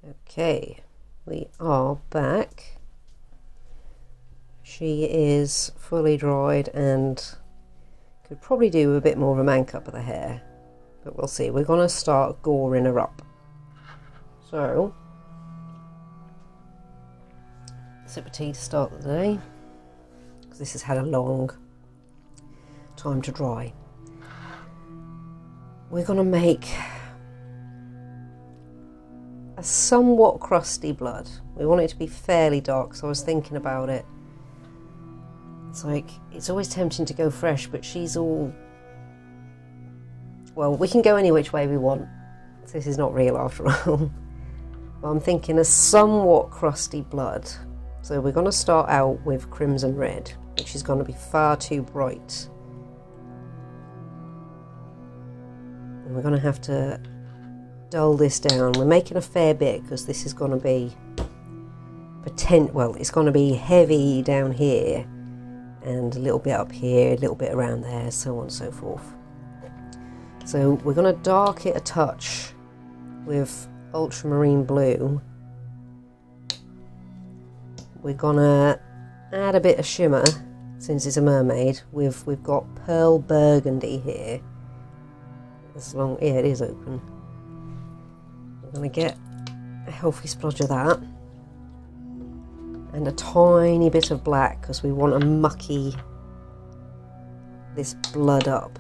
Okay, we are back. She is fully dried and could probably do a bit more of a man cut of the hair, but we'll see. We're going to start goring her up. So, sip of tea to start the day, because this has had a long time to dry. We're going to make a somewhat crusty blood. We want it to be fairly dark, so I was thinking about it. It's like, it's always tempting to go fresh, but she's all... Well, we can go any which way we want. This is not real after all. But I'm thinking a somewhat crusty blood. So we're going to start out with crimson red, which is going to be far too bright. And we're going to have to dull this down. We're making a fair bit because this is going to be it's going to be heavy down here and a little bit up here, a little bit around there, so on and so forth. So we're going to dark it a touch with ultramarine blue. We're going to add a bit of shimmer, since it's a mermaid. We've got pearl burgundy here. Yeah, it is open. We're going to get a healthy splodge of that. And a tiny bit of black, because we want to mucky this blood up.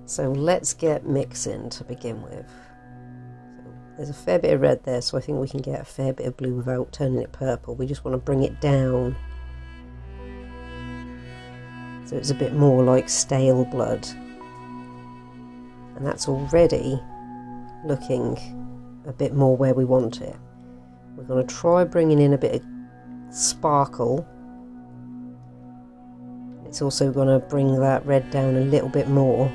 So let's get mixing to begin with. So there's a fair bit of red there, so I think we can get a fair bit of blue without turning it purple. We just want to bring it down so it's a bit more like stale blood. And that's already looking a bit more where we want it. We're going to try bringing in a bit of sparkle. It's also going to bring that red down a little bit more.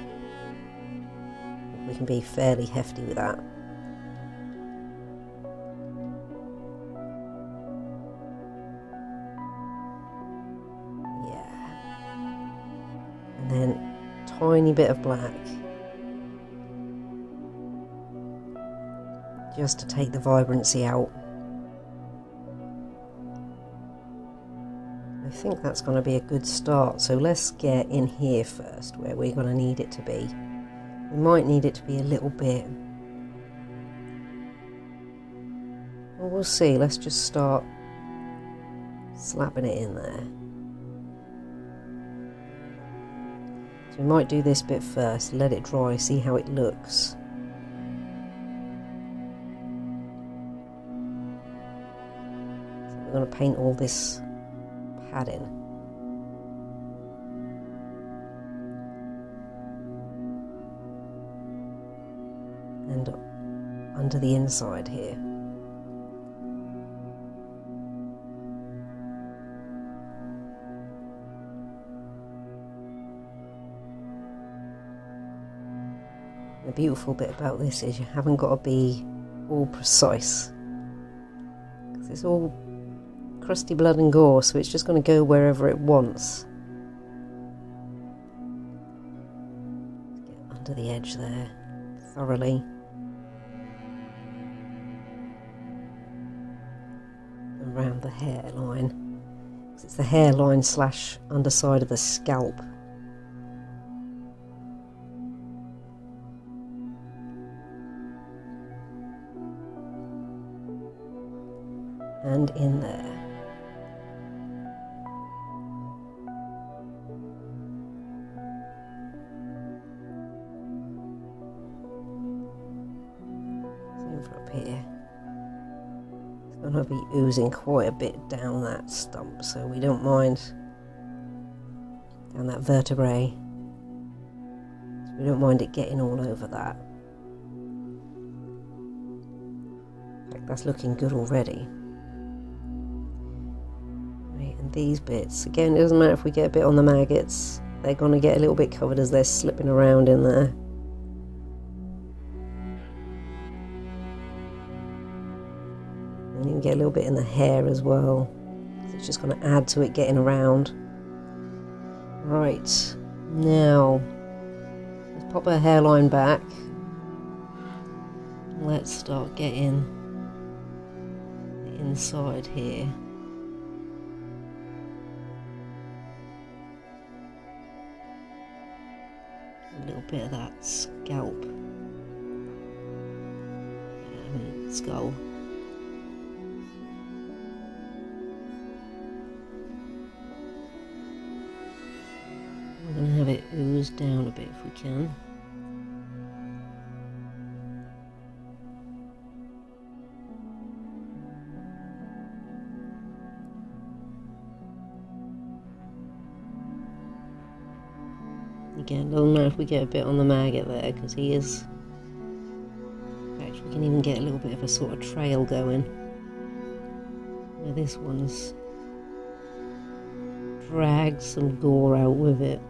We can be fairly hefty with that. Yeah. And then tiny bit of black. Just to take the vibrancy out. I think that's going to be a good start, so let's get in here first, where we're going to need it to be. We might need it to be a little bit... Well, we'll see. Let's just start slapping it in there. So we might do this bit first, let it dry, see how it looks. So we're going to paint all this padding. And under the inside here. The beautiful bit about this is you haven't got to be all precise, because it's all crusty blood and gore, so it's just going to go wherever it wants. Get under the edge there thoroughly. Around the hairline, because it's the hairline / underside of the scalp. And in there. Up here, it's going to be oozing quite a bit down that stump, so we don't mind, down that vertebrae, so we don't mind it getting all over that. In fact, that's looking good already. Right, and these bits, again, it doesn't matter if we get a bit on the maggots, they're going to get a little bit covered as they're slipping around in there. And you can get a little bit in the hair as well. It's just going to add to it getting around. Right, now let's pop her hairline back. let's start getting the inside here. A little bit of that scalp skull. We're going to have it ooze down a bit if we can. Again, doesn't matter if we get a bit on the maggot there, because he is... Actually, we can even get a little bit of a sort of trail going. Where this one's dragged some gore out with it.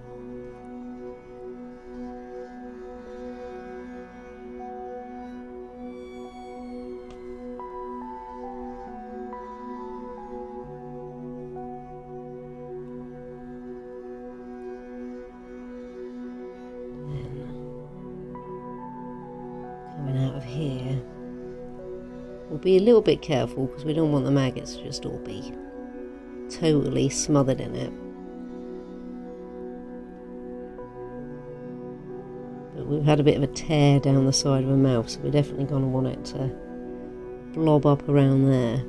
Here, we'll be a little bit careful because we don't want the maggots to just all be totally smothered in it. But we've had a bit of a tear down the side of her mouth, so we're definitely going to want it to blob up around there.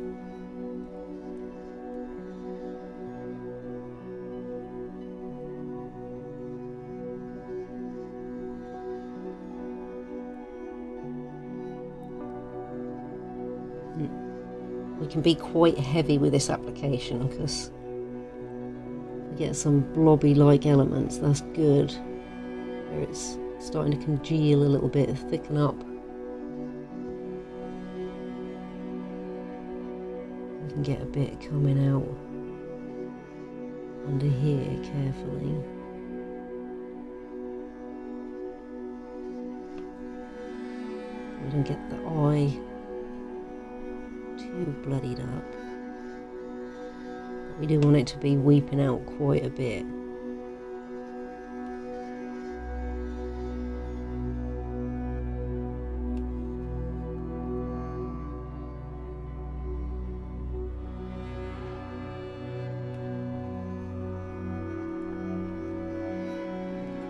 We can be quite heavy with this application because we get some blobby like elements. That's good, where it's starting to congeal a little bit, thicken up. We can get a bit coming out under here carefully. We don't get the eye too bloodied up. But we do want it to be weeping out quite a bit.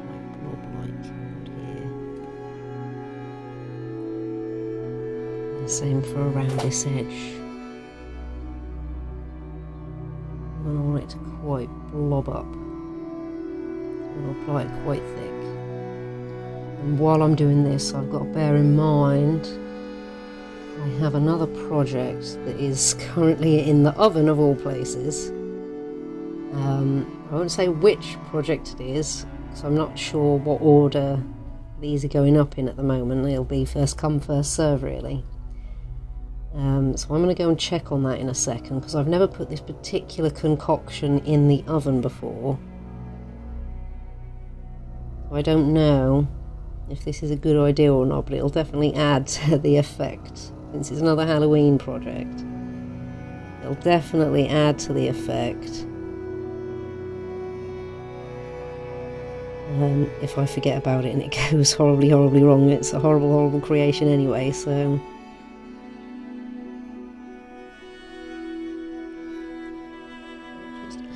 Quite blob-like out here. And same for around this edge. I'm going to want it to quite blob up. I'm going to apply it quite thick. And while I'm doing this, I've got to bear in mind I have another project that is currently in the oven of all places. I won't say which project it is, because I'm not sure what order these are going up in at the moment. It'll be first come, first serve, really. So I'm going to go and check on that in a second, because I've never put this particular concoction in the oven before. So I don't know if this is a good idea or not, but it'll definitely add to the effect. Since it's another Halloween project, it'll definitely add to the effect. If I forget about it and it goes horribly, horribly wrong, it's a horrible, horrible creation anyway, so...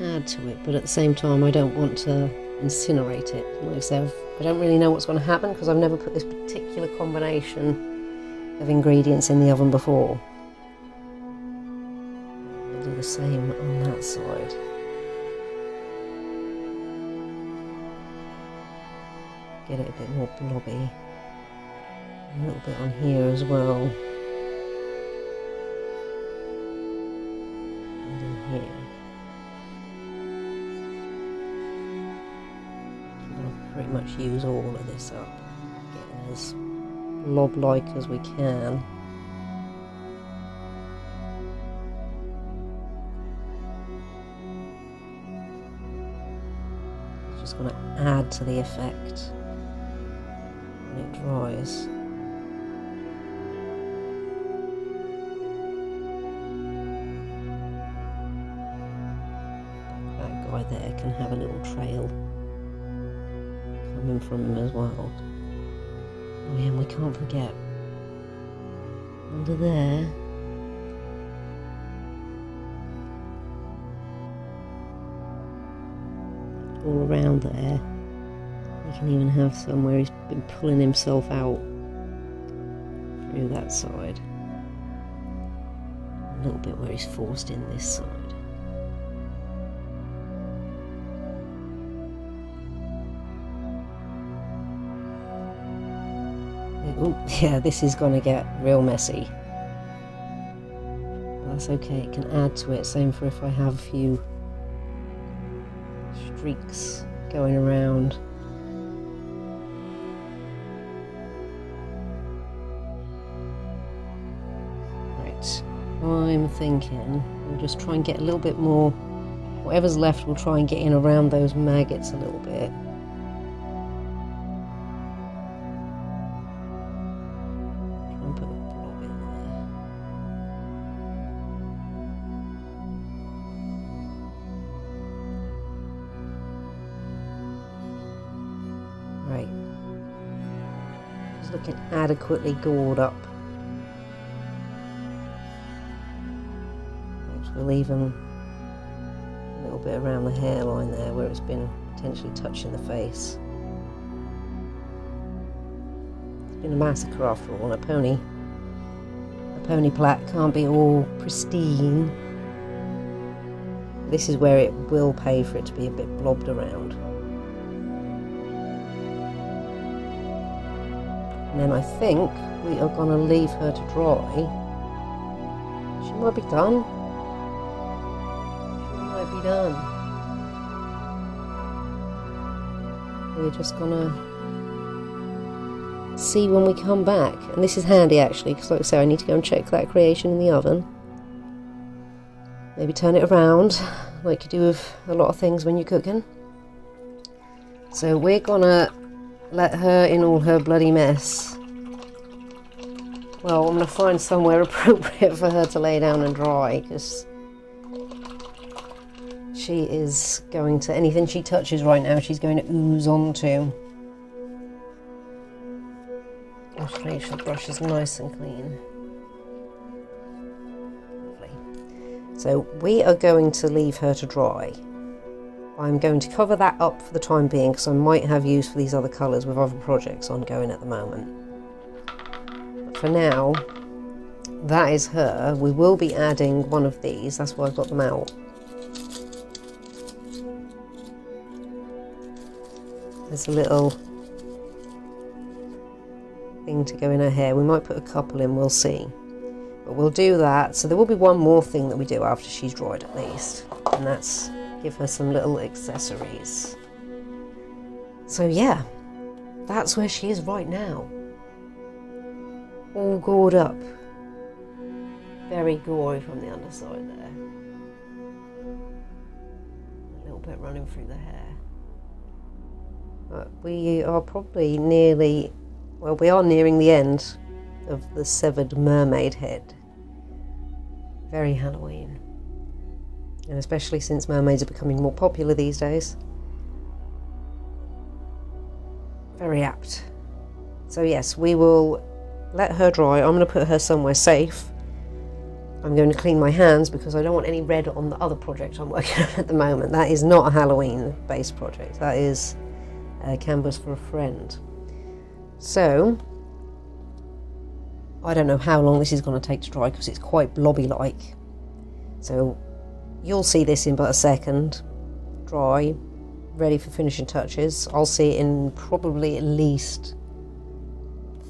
add to it, but at the same time I don't want to incinerate it. Like I said, I don't really know what's going to happen because I've never put this particular combination of ingredients in the oven before. I'll do the same on that side. Get it a bit more blobby. A little bit on here as well. And in here. Pretty much use all of this up, getting as blob-like as we can. It's just going to add to the effect when it dries. That guy there can have a little trail coming from him as well. Oh yeah, and we can't forget under there. All around there. You can even have some where he's been pulling himself out through that side. A little bit where he's forced in this side. Oh, yeah, this is going to get real messy. That's okay, it can add to it. Same for if I have a few streaks going around. Right, I'm thinking we'll just try and get a little bit more. Whatever's left, we'll try and get in around those maggots a little bit. Right, just looking adequately gored up. Perhaps we'll even a little bit around the hairline there where it's been potentially touching the face. It's been a massacre after all. A pony plait can't be all pristine. This is where it will pay for it to be a bit blobbed around. And then I think we are going to leave her to dry. She might be done. She might be done. We're just going to see when we come back. And this is handy actually, because like I say, I need to go and check that creation in the oven. Maybe turn it around, like you do with a lot of things when you're cooking. So we're going to let her in all her bloody mess. Well, I'm going to find somewhere appropriate for her to lay down and dry, because she is going to, anything she touches right now, she's going to ooze onto. Just make sure the brush is nice and clean. Lovely. So we are going to leave her to dry. I'm going to cover that up for the time being because I might have use for these other colours with other projects ongoing at the moment. But for now, that is her. We will be adding one of these, that's why I've got them out. There's a little thing to go in her hair. We might put a couple in, we'll see. But we'll do that. So there will be one more thing that we do after she's dried at least. And that's give her some little accessories. So yeah, that's where she is right now. All gored up. Very gory from the underside there. A little bit running through the hair. But we are probably nearly, well, we are nearing the end of the severed mermaid head. Very Halloween. And especially since mermaids are becoming more popular these days. Very apt. So yes, we will let her dry. I'm going to put her somewhere safe. I'm going to clean my hands because I don't want any red on the other project I'm working on at the moment. That is not a Halloween based project. That is a canvas for a friend. So I don't know how long this is going to take to dry because it's quite blobby like. So you'll see this in but a second, dry, ready for finishing touches. I'll see it in probably at least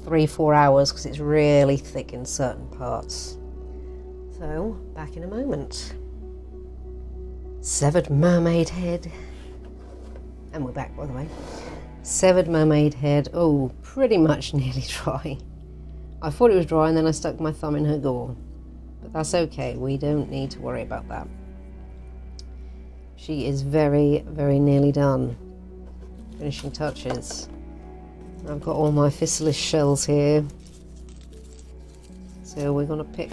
3-4 hours because it's really thick in certain parts. So, back in a moment. Severed mermaid head. And we're back, by the way. Severed mermaid head. Oh, pretty much nearly dry. I thought it was dry and then I stuck my thumb in her gore. But that's okay, we don't need to worry about that. She is very, very nearly done. Finishing touches. I've got all my physalis shells here. So we're going to pick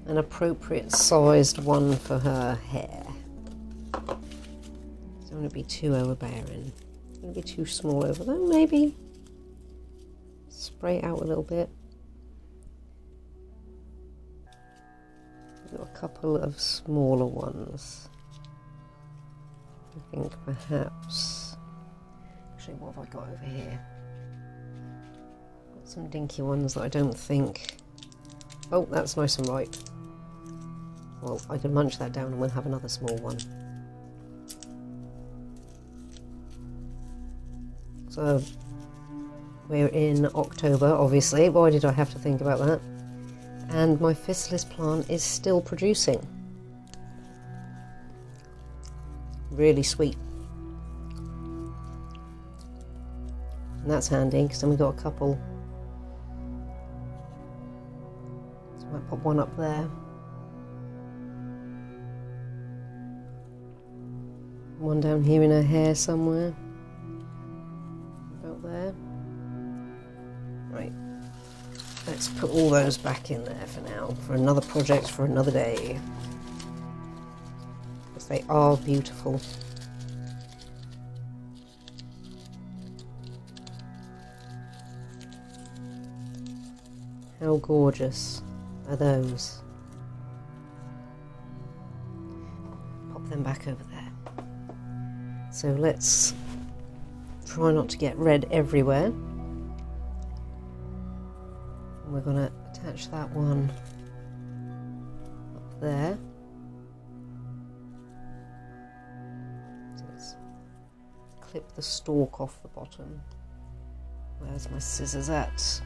an appropriate sized one for her hair. Don't want to be too overbearing. Don't want to be too small over there, maybe. Spray it out a little bit. got a couple of smaller ones. I think perhaps, actually what have I got over here? Got some dinky ones that I don't think, oh that's nice and ripe. Well, I can munch that down and we'll have another small one. So we're in October, obviously. Why did I have to think about that? And my physalis plant is still producing. Really sweet. And that's handy because then we've got a couple. So I might pop one up there. One down here in her hair somewhere. About there. Right. Let's put all those back in there for now, for another project for another day. Because they are beautiful. How gorgeous are those? Pop them back over there. So let's try not to get red everywhere. We're going to attach that one up there. So let's clip the stalk off the bottom. Where's my scissors at?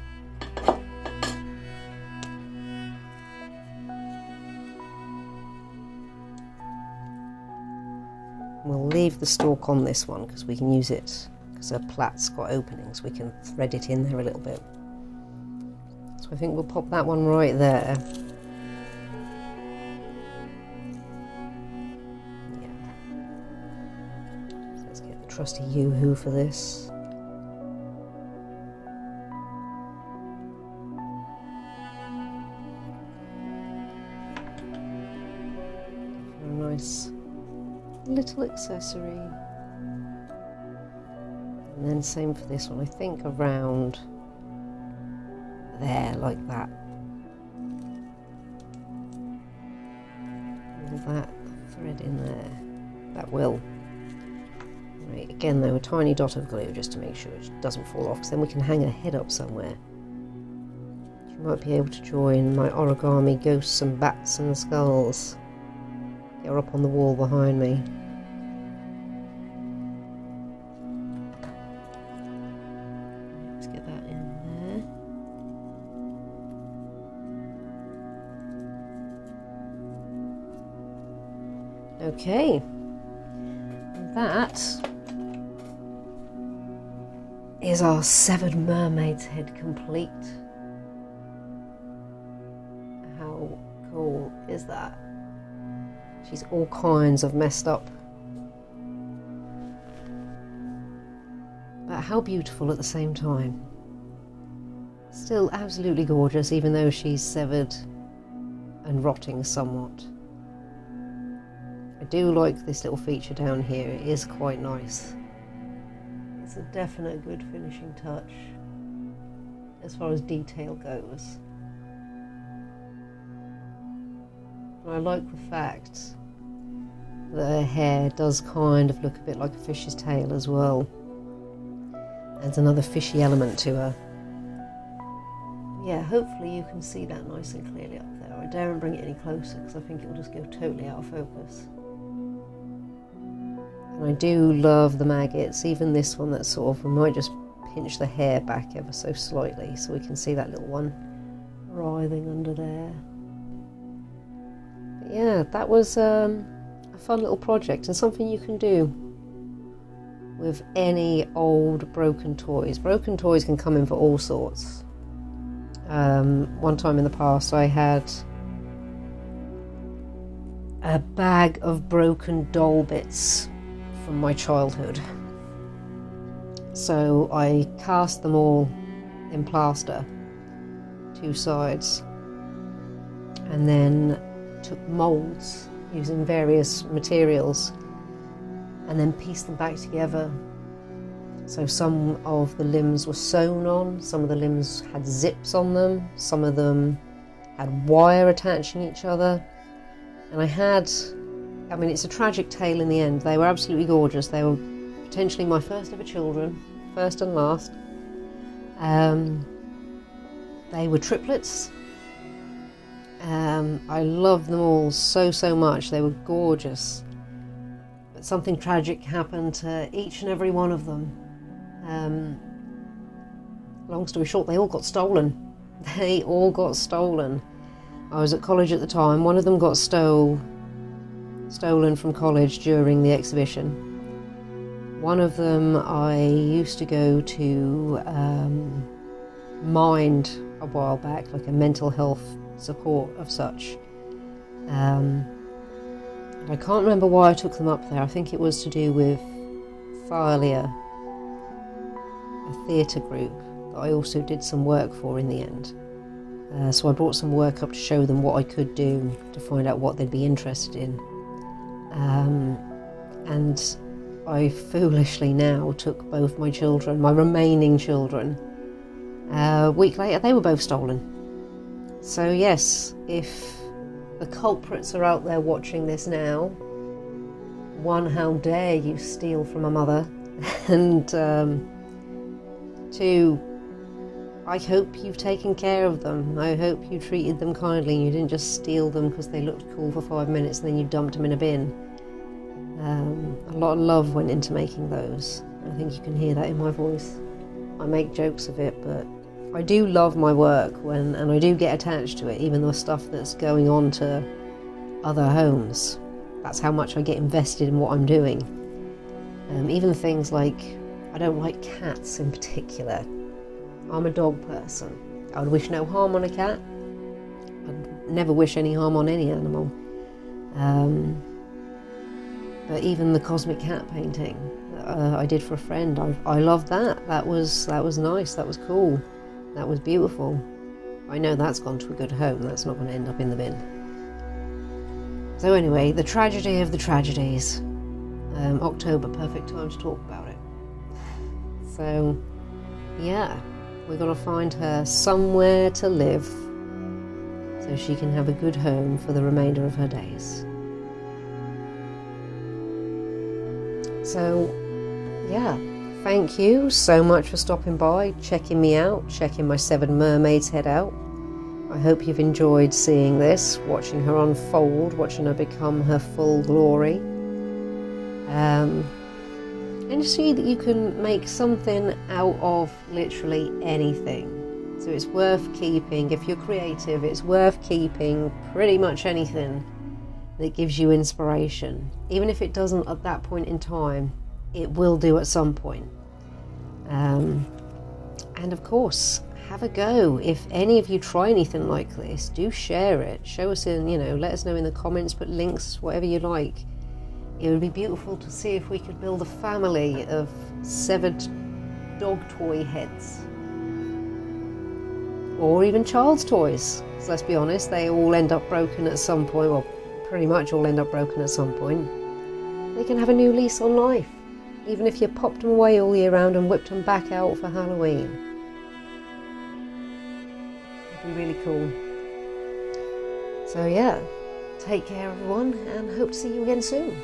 We'll leave the stalk on this one because we can use it, because her plait's got openings, we can thread it in there a little bit. So I think we'll pop that one right there. Yeah. So let's get the trusty yoo-hoo for this. For a nice little accessory. And then same for this one, I think around there, like that. All that thread in there. That will. Right, again though, a tiny dot of glue just to make sure it doesn't fall off, because then we can hang her head up somewhere. You might be able to join my origami ghosts and bats and skulls. Get her up on the wall behind me. Let's get that in there. Okay, that is our severed mermaid's head complete. How cool is that? She's all kinds of messed up, but how beautiful at the same time. Still absolutely gorgeous, even though she's severed and rotting somewhat. I do like this little feature down here, it is quite nice. It's a definite good finishing touch as far as detail goes. And I like the fact that her hair does kind of look a bit like a fish's tail as well. Adds another fishy element to her. Yeah, hopefully you can see that nice and clearly up there. I daren't bring it any closer because I think it will just go totally out of focus. And I do love the maggots, even this one that's sort of, we might just pinch the hair back ever so slightly so we can see that little one writhing under there. But yeah, that was a fun little project and something you can do with any old broken toys. Broken toys can come in for all sorts. One time in the past I had a bag of broken doll bits from my childhood. So I cast them all in plaster, two sides, and then took moulds using various materials and then pieced them back together. So some of the limbs were sewn on, some of the limbs had zips on them, some of them had wire attaching each other, And I mean, it's a tragic tale in the end. They were absolutely gorgeous. They were potentially my first ever children, first and last. They were triplets. I loved them all so much. They were gorgeous. But something tragic happened to each and every one of them. Long story short, they all got stolen. They all got stolen. I was at college at the time. One of them got stolen from college during the exhibition. One of them I used to go to Mind a while back, like a mental health support of such. And I can't remember why I took them up there. I think it was to do with Thalia, a theatre group that I also did some work for in the end. So I brought some work up to show them what I could do to find out what they'd be interested in. And I foolishly now took both my children, my remaining children. A week later they were both stolen. So yes, if the culprits are out there watching this now, one, how dare you steal from a mother? And two, I hope you've taken care of them. I hope you treated them kindly and you didn't just steal them because they looked cool for 5 minutes and then you dumped them in a bin. A lot of love went into making those. I think you can hear that in my voice. I make jokes of it, but I do love my work and I do get attached to it, even the stuff that's going on to other homes. That's how much I get invested in what I'm doing. Even things like, I don't like cats in particular. I'm a dog person. I would wish no harm on a cat. I'd never wish any harm on any animal. But even the cosmic cat painting I did for a friend, I loved that. That was nice. That was cool. That was beautiful. I know that's gone to a good home. That's not going to end up in the bin. So anyway, the tragedy of the tragedies. October, perfect time to talk about it. So yeah, we're going to find her somewhere to live so she can have a good home for the remainder of her days. So yeah, thank you so much for stopping by, checking me out, checking my 7 Mermaid's Head out. I hope you've enjoyed seeing this, watching her unfold, watching her become her full glory. And you see that you can make something out of literally anything. So it's worth keeping. If you're creative, it's worth keeping pretty much anything that gives you inspiration. Even if it doesn't at that point in time, it will do at some point. And of course, have a go. If any of you try anything like this, do share it. Show us in, let us know in the comments, put links, whatever you like. It would be beautiful to see if we could build a family of severed dog toy heads. Or even child's toys. So let's be honest, they all end up broken at some point, well, pretty much all end up broken at some point. They can have a new lease on life, even if you popped them away all year round and whipped them back out for Halloween. It'd be really cool. So yeah, take care everyone, and hope to see you again soon.